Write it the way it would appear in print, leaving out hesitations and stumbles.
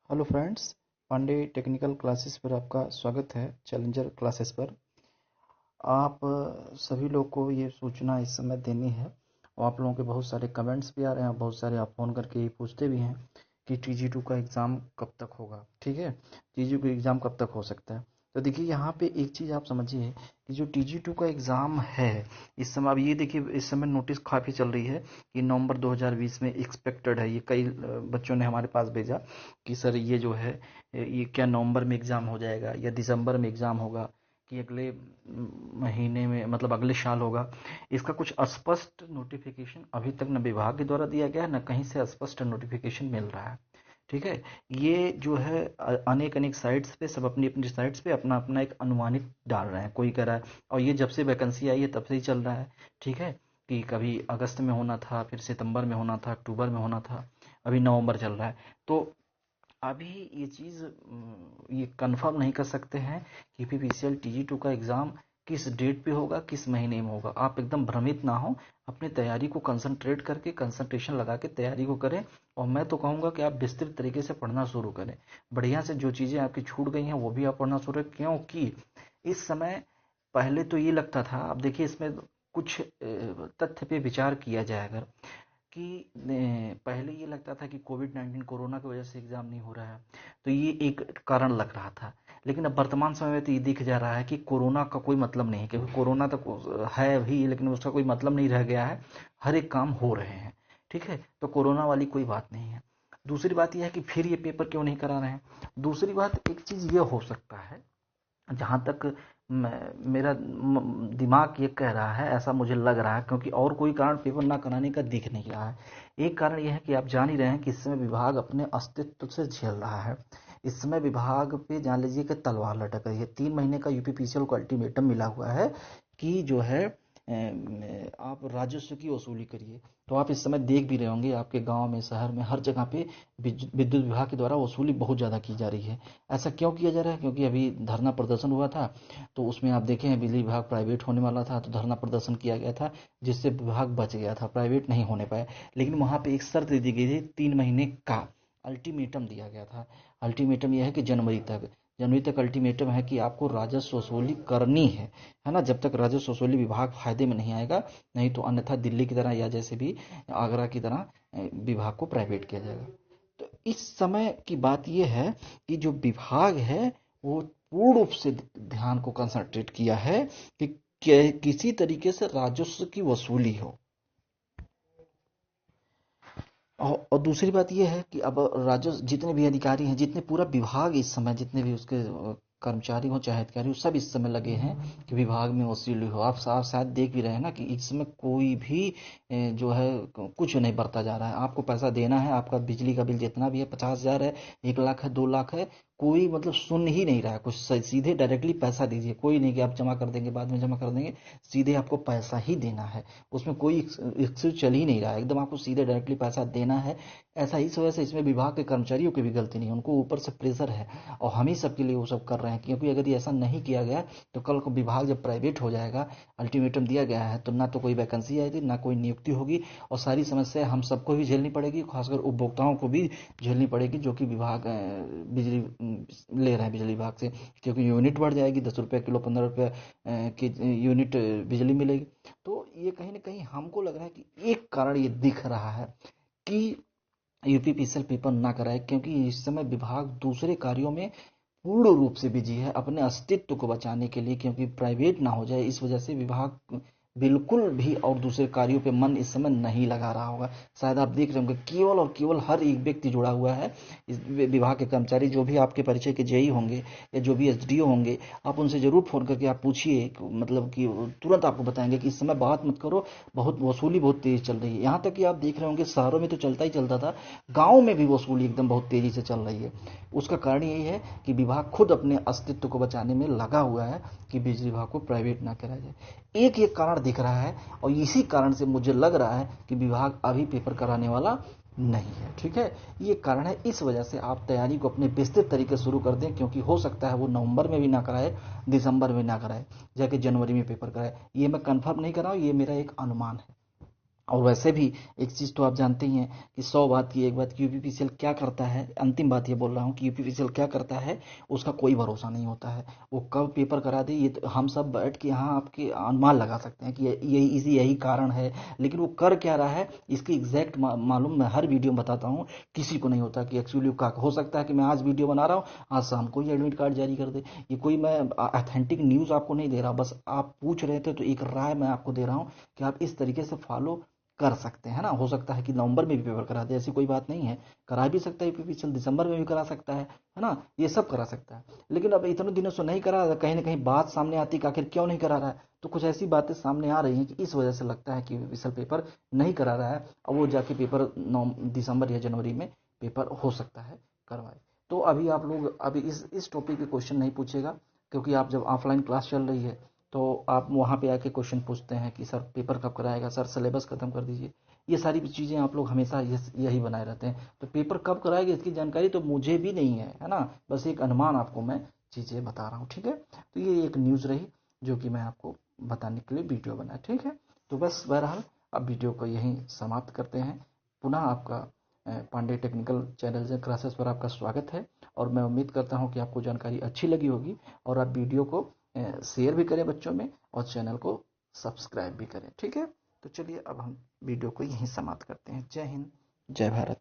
Hello friends, Pandey technical classes पर आपका स्वागत है। चैलेंजर क्लासेस पर आप सभी लोग को ये सूचना इस समय देनी है और आप लोगों के बहुत सारे कमेंट्स भी आ रहे हैं, बहुत सारे आप फ़ोन करके ये पूछते भी हैं कि TG2 का एग्ज़ाम कब तक होगा। ठीक है, TG2 का एग्ज़ाम कब तक हो सकता है। तो देखिए यहाँ पे एक चीज़ आप समझिए कि जो TG2 का एग्ज़ाम है इस समय, अब ये देखिए इस समय नोटिस काफ़ी चल रही है कि नवंबर 2020 में एक्सपेक्टेड है। ये कई बच्चों ने हमारे पास भेजा कि सर ये जो है ये क्या नवंबर में एग्ज़ाम हो जाएगा या दिसंबर में एग्ज़ाम होगा कि अगले महीने में, मतलब अगले साल होगा। इसका कुछ स्पष्ट नोटिफिकेशन अभी तक न विभाग के द्वारा दिया गया है, न कहीं से स्पष्ट नोटिफिकेशन मिल रहा है। ठीक है, ये जो है अनेक अनेक साइट्स पे सब अपनी अपनी साइट्स पे अपना अपना एक अनुमानित डाल रहे हैं, कोई कह रहा है। और ये जब से वैकेंसी आई है तब से ही चल रहा है। ठीक है, कि कभी अगस्त में होना था, फिर सितंबर में होना था, अक्टूबर में होना था, अभी नवंबर चल रहा है। तो अभी ये चीज़ ये कंफर्म नहीं कर सकते हैं कि पीपीसीएल TG2 का एग्ज़ाम किस डेट पे होगा, किस महीने में होगा। आप एकदम भ्रमित ना हो, अपनी तैयारी को कंसंट्रेट करके कंसंट्रेशन लगा के तैयारी को करें। और मैं तो कहूँगा कि आप विस्तृत तरीके से पढ़ना शुरू करें। बढ़िया से जो चीज़ें आपकी छूट गई हैं वो भी आप पढ़ना शुरू करें, क्योंकि इस समय पहले तो ये लगता था, अब देखिए इसमें कुछ तथ्य पे विचार किया जाए अगर, कि पहले ये लगता था कि कोविड-19 कोरोना की वजह से एग्ज़ाम नहीं हो रहा है, तो ये एक कारण लग रहा था। लेकिन अब वर्तमान समय में तो ये दिख जा रहा है कि कोरोना का कोई मतलब नहीं है, क्योंकि कोरोना तो है भी लेकिन उसका कोई मतलब नहीं रह गया है। हर एक काम हो रहे हैं। ठीक है, तो कोरोना वाली कोई बात नहीं है। दूसरी बात यह है कि फिर ये पेपर क्यों नहीं करा रहे हैं। दूसरी बात, एक चीज़ ये हो सकता है, जहाँ तक मेरा दिमाग ये कह रहा है, ऐसा मुझे लग रहा है, क्योंकि और कोई कारण पेपर ना कराने का दिख नहीं रहा है। एक कारण यह है कि आप जान ही रहे हैं कि इस समय विभाग अपने अस्तित्व से झेल रहा है। इस समय विभाग पे जान लीजिए कि तलवार लटक रही है। 3 महीने का यूपीपीसीएल को अल्टीमेटम मिला हुआ है कि जो है आप राजस्व की वसूली करिए। तो आप इस समय देख भी रहे होंगे, आपके गांव में, शहर में, हर जगह पे विद्युत विभाग के द्वारा वसूली बहुत ज़्यादा की जा रही है। ऐसा क्यों किया जा रहा है? क्योंकि अभी धरना प्रदर्शन हुआ था, तो उसमें आप देखें बिजली विभाग प्राइवेट होने वाला था, तो धरना प्रदर्शन किया गया था, जिससे विभाग बच गया था, प्राइवेट नहीं होने पाया। लेकिन वहाँ पे एक शर्त दी गई थी, 3 महीने का अल्टीमेटम दिया गया था। अल्टीमेटम यह है कि जनवरी तक अल्टीमेटम है कि आपको राजस्व वसूली करनी है ना। जब तक राजस्व वसूली विभाग फायदे में नहीं आएगा, नहीं तो अन्यथा दिल्ली की तरह या जैसे भी आगरा की तरह विभाग को प्राइवेट किया जाएगा। तो इस समय की बात यह है कि जो विभाग है वो पूर्ण रूप से ध्यान को कंसंट्रेट किया है कि किसी तरीके से राजस्व की वसूली हो। और दूसरी बात यह है कि अब राजस्व जितने भी अधिकारी हैं, जितने पूरा विभाग इस समय, जितने भी उसके कर्मचारी हो चाहे अधिकारी हो, सब इस समय लगे हैं कि विभाग में वसूली हो। आप शायद देख भी रहे हैं ना कि इस समय कोई भी जो है कुछ नहीं बरता जा रहा है। आपको पैसा देना है, आपका बिजली का बिल जितना भी है, 50,000 है, 1 लाख है, 2 लाख है, कोई मतलब सुन ही नहीं रहा है कुछ। सीधे डायरेक्टली पैसा दीजिए, कोई नहीं कि आप जमा कर देंगे, बाद में जमा कर देंगे। सीधे आपको पैसा ही देना है, उसमें कोई एक्सक्यूज चल ही नहीं रहा है, एकदम आपको सीधे डायरेक्टली पैसा देना है। ऐसा इस वजह से इसमें विभाग के कर्मचारियों की भी गलती नहीं है, उनको ऊपर से प्रेशर है और हम ही सबके लिए वो सब कर रहे हैं। क्योंकि अगर ये ऐसा नहीं किया गया तो कल को विभाग जब प्राइवेट हो जाएगा, अल्टीमेटम दिया गया है, तो ना तो कोई वैकेंसी आएगी, ना कोई नियुक्ति होगी, और सारी समस्या हम सबको भी झेलनी पड़ेगी, खासकर उपभोक्ताओं को भी झेलनी पड़ेगी, जो कि विभाग बिजली ले रहे हैं बिजली विभाग से। क्योंकि यूनिट बढ़ जाएगी, 10 रुपये किलो, 15 रुपये की यूनिट बिजली मिलेगी। तो ये कहीं ना कहीं हमको लग रहा है कि एक कारण ये दिख रहा है कि यूपीपीसीएल पेपर ना कराए, क्योंकि इस समय विभाग दूसरे कार्यों में पूर्ण रूप से बिजी है अपने अस्तित्व को बचाने के लिए, क्योंकि प्राइवेट ना हो जाए इस वजह से विभाग बिल्कुल भी और दूसरे कार्यों पे मन इस समय नहीं लगा रहा होगा। शायद आप देख रहे होंगे केवल और केवल हर एक व्यक्ति जुड़ा हुआ है इस विभाग के कर्मचारी, जो भी आपके परिचय के जेई होंगे या जो भी एसडीओ होंगे, आप उनसे जरूर फोन करके आप पूछिए, मतलब कि तुरंत आपको बताएंगे कि इस समय बात मत करो, बहुत वसूली बहुत तेज चल रही है। यहाँ तक कि आप देख रहे होंगे शहरों में तो चलता ही चलता था, गाँव में भी वसूली एकदम बहुत तेजी से चल रही है। उसका कारण यही है कि विभाग खुद अपने अस्तित्व को बचाने में लगा हुआ है कि बिजली विभाग को प्राइवेट ना कराया जाए। एक ये कारण दिख रहा है, और इसी कारण से मुझे लग रहा है कि विभाग अभी पेपर कराने वाला नहीं है। ठीक है, ये कारण है। इस वजह से आप तैयारी को अपने विस्तृत तरीके से शुरू कर दें, क्योंकि हो सकता है वो नवंबर में भी ना कराए, दिसंबर में ना कराए, जाके जनवरी में पेपर कराए। ये मैं कंफर्म नहीं कर रहा हूँ, ये मेरा एक अनुमान है। और वैसे भी एक चीज़ तो आप जानते ही हैं कि 100 बात की एक बात कि यूपीपीसीएल क्या करता है, अंतिम बात ये बोल रहा हूँ कि यूपीपीसीएल क्या करता है उसका कोई भरोसा नहीं होता है। वो कब पेपर करा दे ये तो हम सब बैठ के यहाँ आपके अनुमान लगा सकते हैं कि यही कारण है, लेकिन वो कर क्या रहा है इसकी एग्जैक्ट मालूम मैं हर वीडियो में बताता हूँ। किसी को नहीं होता कि एक्चुअली का हो सकता है कि मैं आज वीडियो बना रहा हूँ, आज शाम को ही एडमिट कार्ड जारी कर दे। ये कोई मैं ऑथेंटिक न्यूज़ आपको नहीं दे रहा, बस आप पूछ रहे थे तो एक राय मैं आपको दे रहा हूँ कि आप इस तरीके से फॉलो कर सकते हैं ना। हो सकता है कि नवंबर में भी पेपर करा दे, ऐसी कोई बात नहीं है, करा भी सकता है यूपीपीसीएल, दिसंबर में भी करा सकता है ना, ये सब करा सकता है। लेकिन अब इतने दिनों से नहीं करा रहा, कहीं ना कहीं बात सामने आती कि आखिर क्यों नहीं करा रहा है, तो कुछ ऐसी बातें सामने आ रही हैं कि इस वजह से लगता है कि यूपीपीसीएल पेपर नहीं करा रहा है। और वो जाके पेपर दिसंबर या जनवरी में पेपर हो सकता है करवाए। तो अभी आप लोग अभी इस टॉपिक पे क्वेश्चन नहीं पूछेगा, क्योंकि आप जब ऑफलाइन क्लास चल रही है तो आप वहाँ पे आके क्वेश्चन पूछते हैं कि सर पेपर कब कराएगा, सर सिलेबस खत्म कर दीजिए। ये सारी चीज़ें आप लोग हमेशा यही बनाए रहते हैं, तो पेपर कब कराएगा इसकी जानकारी तो मुझे भी नहीं है ना, बस एक अनुमान आपको मैं चीज़ें बता रहा हूँ, ठीक है। तो ये एक न्यूज़ रही जो कि मैं आपको बताने के लिए वीडियो बनाया, ठीक है। तो बस बहरहाल अब वीडियो को यहीं समाप्त करते हैं। पुनः आपका पांडे टेक्निकल चैनल से क्लासेस पर आपका स्वागत है, और मैं उम्मीद करता हूँ कि आपको जानकारी अच्छी लगी होगी, और आप वीडियो को शेयर भी करें बच्चों में, और चैनल को सब्सक्राइब भी करें, ठीक है। तो चलिए अब हम वीडियो को यहीं समाप्त करते हैं। जय हिंद, जय भारत।